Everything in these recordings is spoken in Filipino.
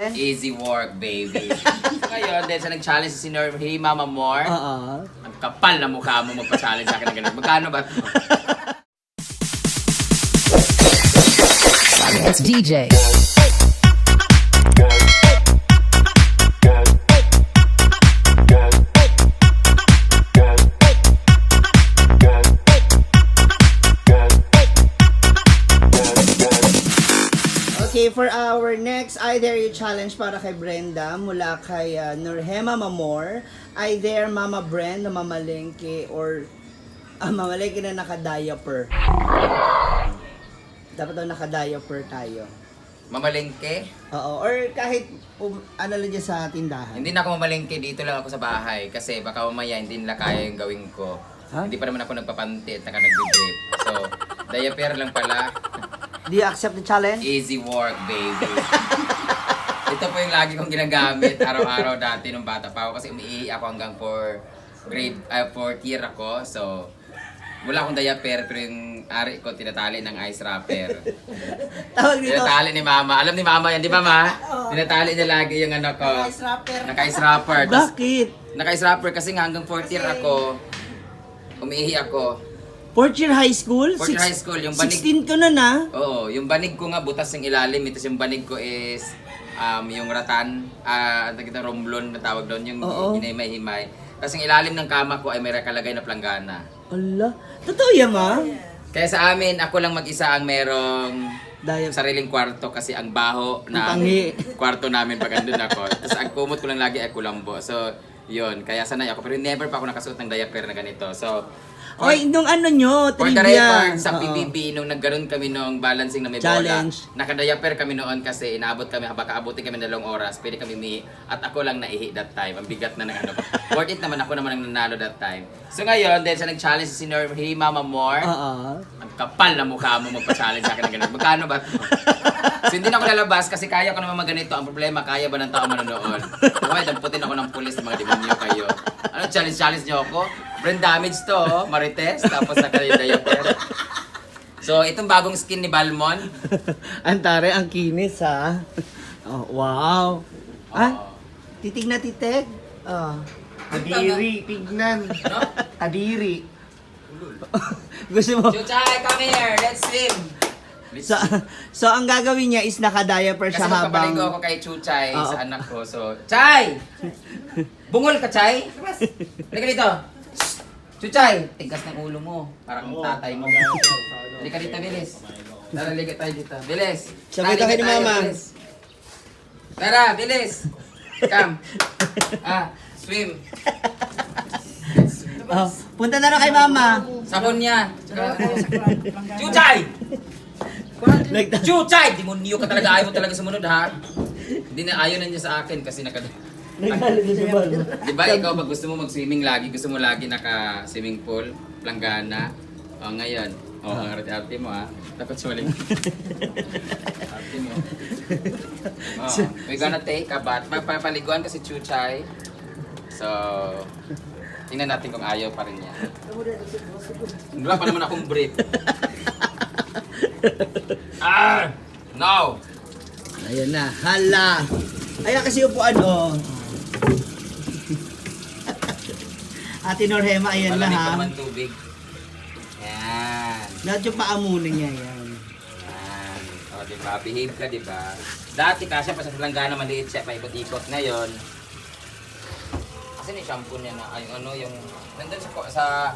Easy work, baby. So ngayon, dahil sa nag-challenge si Senior, hey Mama More, ang kapal na mukha mo magpa-challenge sa akin ng ganun. Magkano ba ito? It's DJ. Okay, for our next I Dare You challenge para kay Brenda mula kay Nurhema Mamor, I Dare Mama Brand na mamalengke or mamalengke na naka-diaper. Dapat daw naka-diaper tayo. Mamalengke? Oo, or kahit ano lang dyan sa tindahan. Hindi na ako mamalengke, dito lang ako sa bahay. Kasi baka mamaya hindi nila kaya yung gawin ko. Huh? Hindi pa naman ako nagpapanti at nag-drip. So, diaper lang pala. Do you accept the challenge? Easy work, baby. Ito po yung lagi kong ginagamit araw-araw dati nung bata pa ako kasi umiihi ako hanggang fourth year ako. So, wala akong diaper pero yung ari ko tinatali ng ice wrapper. Tawag dito. Tinatali ni Mama. Alam ni Mama yan, di ba Ma? Tinatali niya lagi yung ano ko. Ice wrapper. Naka-ice wrapper. Bakit? Naka-ice wrapper kasi hanggang fourth year ako, umiihi ako. Fourth year high school? Fourth year high school, yung banig. 16 ka na na? Oo, yung banig ko nga butas yung ilalim, tapos yung banig ko is yung ratan, romblon na tawag doon, yung Oo. hinay-himay. Tapos yung ilalim ng kama ko ay may nakalagay na planggana. Ala, totoo yan ma? Kaya sa amin, ako lang mag-isa ang merong Diaper. sariling kwarto kasi ang baho na Ang panghi. kwarto namin pag andun ako. Tapos ang kumot ko lang lagi ay kulambo. So, yun, kaya sanay ako. Pero never pa ako nakasuot ng diaper na ganito. So, Oy, nung ano nyo, for the trivia. record, sa Oo. PBB, nung nagkaroon kami nung balancing na may Challenge. bola, nakadiaper kami noon kasi inaabot kami, baka abutin kami ng 2 oras, pwede kami umihi, at ako lang naihi that time. Ang bigat na ng ano. Worth it naman, ako naman ang nanalo that time. So ngayon, dahil sa nag-challenge si Senior, hey Mama More, Oo. ang kapal na mukha mo magpa-challenge sa akin ng ganun. Magkano ba ito? So hindi na ako lalabas kasi kaya ko naman maganito. Ang problema, kaya ba ng tao manonood? Okay, damputin ako ng pulis ng mga demonyo kayo. Ano challenge niyo ako? Brain damage to, oh. Marites, tapos naka-diaper. So itong bagong skin ni Balmon. Antare, ang kinis ha. Oh, wow. Ah, titig na titig. Oh. Kadiri, tignan. Ano? Kadiri. Gusto mo? Chuchay, come here, let's swim. So ang gagawin niya is naka-diaper Kasi siya habang... magpapaligo ako kay Chuchay Oo. sa anak ko. So, Chay! Bungol ka, Chay? Halika dito. Chuchay! Tigas ng ulo mo. Parang tatay mo. Halika dito, bilis. Tara, liga tayo dito. Bilis. Sabay Tara, tayo liga ni Mama. bilis. Tara, bilis. Come. Swim. Oh, punta na rin kay Mama. Sabon niya. Chuchay! Chuchay! Demonyo ka talaga. Ayaw mo talaga sumunod, ha? Hindi na ayaw na niya sa akin kasi Nagkalo na si Balmo. Di ba ikaw pag gusto mo mag-swimming lagi, gusto mo lagi naka-swimming pool, planggana. O ngayon, ang arte mo ha. Dapat sumaling. Arte mo. We're gonna take a bath. Papaliguan kasi Chuchay. So, tingnan natin kung ayaw pa rin niya. Wala pa naman akong brief. No! Ayan na, hala. Ayan kasi upuan, oh. Ate Norhema, ayan na Malamig ha. pa naman tubig. Yan. Lahat yung paamunin niya, yan. Yan. O, diba? Behave ka, diba? Dati kasya pa sa langgana, maliit siya, paikot-ikot. Ngayon, kasi yung shampoo niya na, ay, ano, yung, nandun sa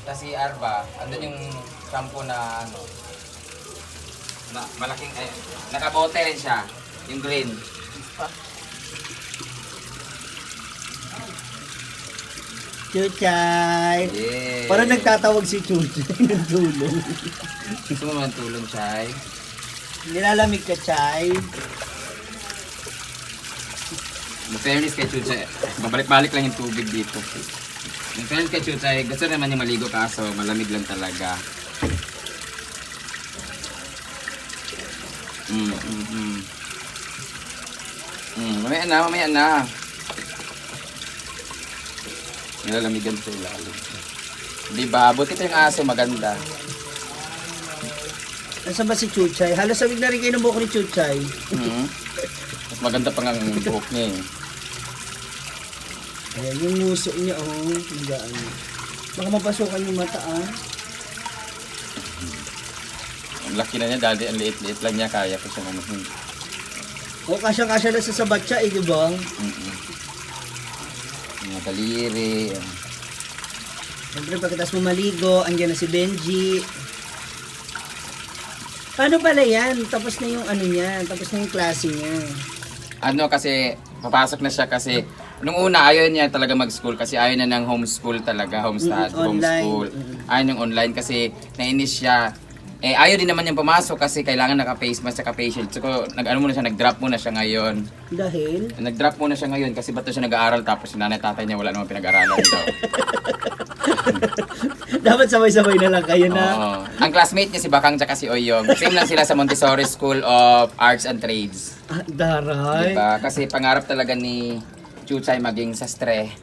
CR ba, andun yung shampoo na, ano, na, malaking, ay, nakabote rin siya, yung green. Chuchay. Yeah. Parang nagtatawag si Chuchay ng tulong. Gusto mo man tulong, Chay? Nilalamig ka, Chay. In fairness kay Chuchay, babalik-balik lang yung tubig dito. In fairness kay Chuchay, gusto naman niya maligo kaso malamig lang talaga. Mamaya na. Nilalamigan sa ilalim. Diba? Buti ito yung aso, maganda. Nasaan ba si Chuchay? Halos sabig na rin kayo ng buhok ni Chuchay. maganda pa nga ang buhok niya eh. Ayan, yung nguso niya, oh. Magaan. Baka mapasukan yung mata, ah. Ang laki na niya, dati ang liit-liit lang niya, kaya ko siya ano. O, kasyang-kasya na sa batya, eh, di ba? Mga daliri. Siyempre, pagkatapos mo maligo, andyan na si Benji. Paano pala yan? Tapos na yung ano niya, tapos na yung klase niya. Ano kasi, papasok na siya kasi, nung una ayaw niya talaga mag-school kasi ayaw na ng homeschool talaga, homeschool. Online. Ayaw ng online kasi nainis siya. Eh, ayaw din naman niyang pumasok kasi kailangan naka-face mask, naka-face shield. So, nag-ano muna siya, nag-drop muna siya ngayon. Dahil? Nag-drop muna siya ngayon kasi ba't siya nag-aaral tapos yung nanay tatay niya wala namang pinag-aaralan daw. Dapat sabay-sabay na lang kayo na. Oo. Ang classmate niya si Bakang tsaka si Oyong. Same lang sila sa Montessori School of Arts and Trades. Ah, daray. Diba? Kasi pangarap talaga ni Chuchay maging sastre.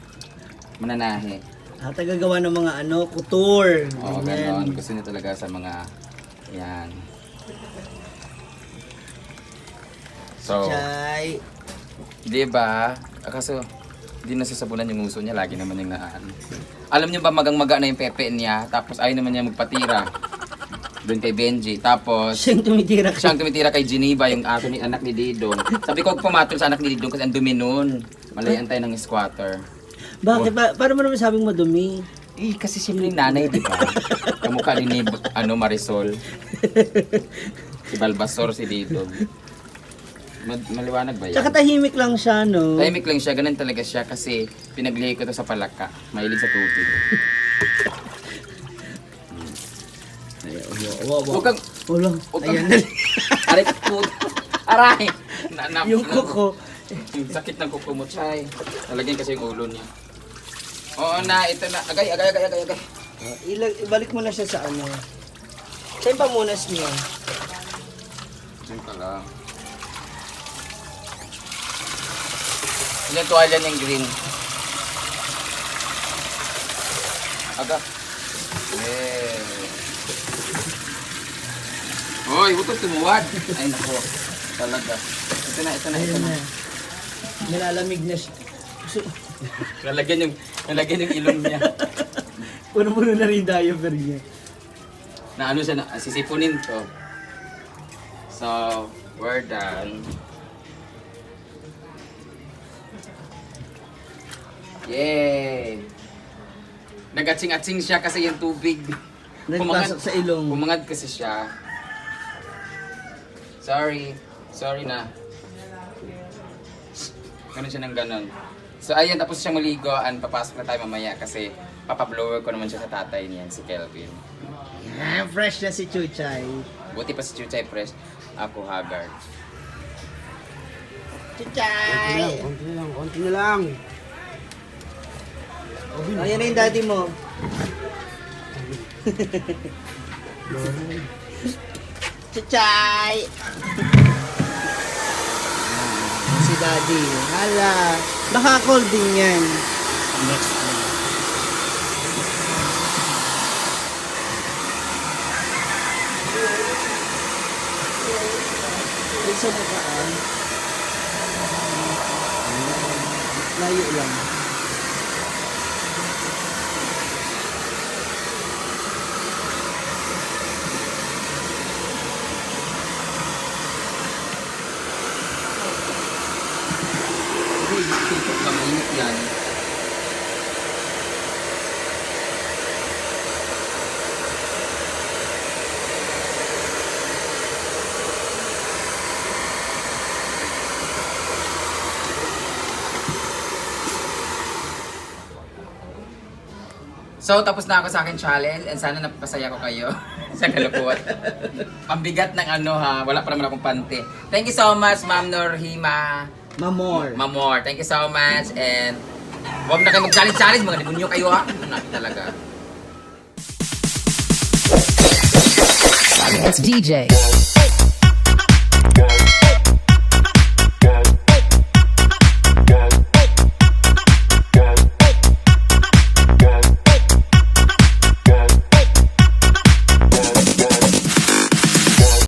Mananahe. Tagagawa ng mga ano, couture. Oo, Ganyan. ganon. Gusto niya talaga sa mga yan. So, Chay. di ba? Kaso, di nasasabunan yung uso niya. Lagi naman yung naan. Alam niyo ba magang-maga na yung pepe niya, tapos ayaw naman niya magpatira. Doon kay Benji. Tapos, Siyang tumitira ka. siyang tumitira kay Geneva, yung aso ni anak ni Didong. Sabi ko, huwag pumatol sa anak ni Didong kasi ang dumi nun. Malayan tayo ng squatter. Bakit? Paano mo naman sabing madumi? Eh, kasi siyempre yung nanay, di ba? Kamukha din ni Marisol. Si Balbasor, si Didong. Maliwanag ba yan? Tsaka tahimik lang siya, no? Tahimik lang siya, ganun talaga siya kasi pinaglihi ko to sa palaka. Mahilig sa tubig. Huwag kang... Wala. Huwag kang... Ayan. Aray, puto. Aray! Yung kuko. Yung sakit ng kuko mo, Chay. Talagyan kasi yung ulo niya. Oo na, ito na. Agay. Ibalik mo na siya sa ano. Sa yung pamunas niya. Diyan ka lang. Yung tuwalya niyang green. Aga. Yeah. Hoy, huwag kang tumuwad. Ay, nako. Talaga. Ito na. Nilalamig na siya. Nalagyan yung ilong niya. Puno-puno na rin diaper niya. Na ano siya, sisipunin to. So, we're done. Yay! Nag-atsing-atsing siya kasi yung tubig. Nagpasok sa ilong. Pumangad kasi siya. Sorry na. Ganun siya ng ganun. So ayun, tapos siya maligoan, papasok na tayo mamaya kasi papablower ko naman siya sa tatay niya, si Kelvin. Fresh na si Chuchay. Buti pa si Chuchay fresh, ako haggard. Chuchay! Konti na lang. Ayan na yung daddy mo. Chuchay! Si daddy. Hala. Baka call din yan. Next na. Sa nakaan. Layo lang. Mainit yan. So, tapos na ako sa akin challenge and sana napapasaya ko kayo sa kalapuan. Pambigat ng ano ha, wala pa naman akong pante. Thank you so much, Ma'am Norhima. Mamor. Thank you so much and huwag na kayo mag-challenge, mga demonyo kayo ha. Ano talaga. It's DJ.